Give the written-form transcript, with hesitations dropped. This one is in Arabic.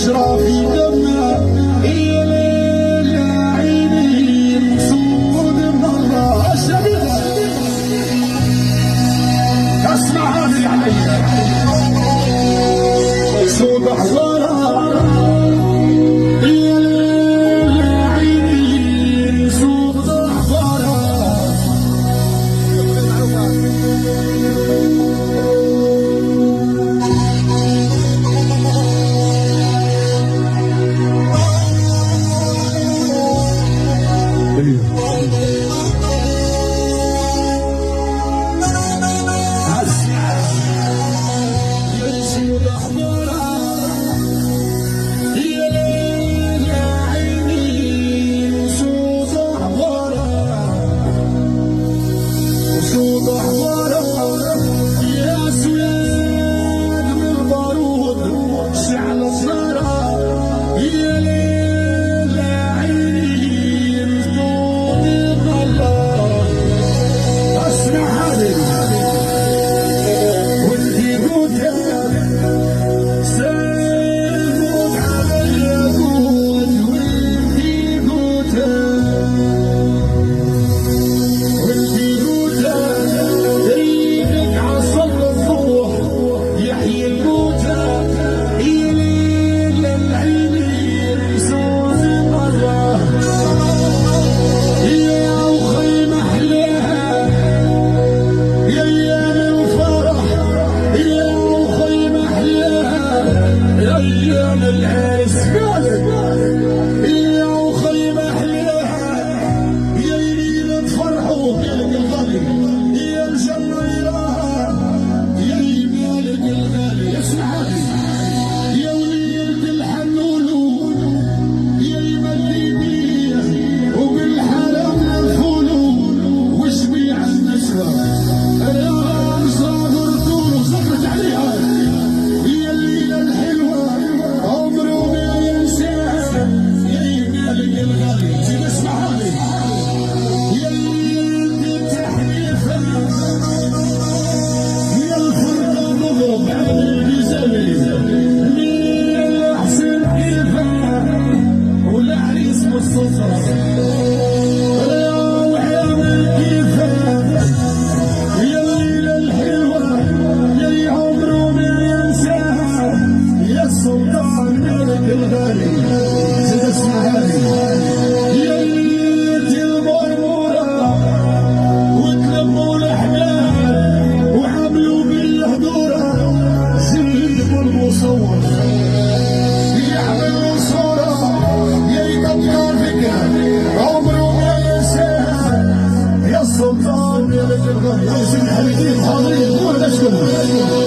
اشرافي دمه يا ليل يا عيني مقصود من الله الشديد. اسمع هذه علي مقصود احضارها يا ليل يا عيني مقصود احضارها. ايام العرس يا وخي محلاها يا ليلة تفرحوا مالك الغالي يا الجنة يراها يا مالك الغالي اسمعي يا وليد الحنون يا المدينية وبالحرم الفول وشبيع النسوة يا صابر طول وصبرت عليها يا الليلة الحلوة السلطان يا بيت الغالي يا سيدي الحبيبين حاضرين قول اشكر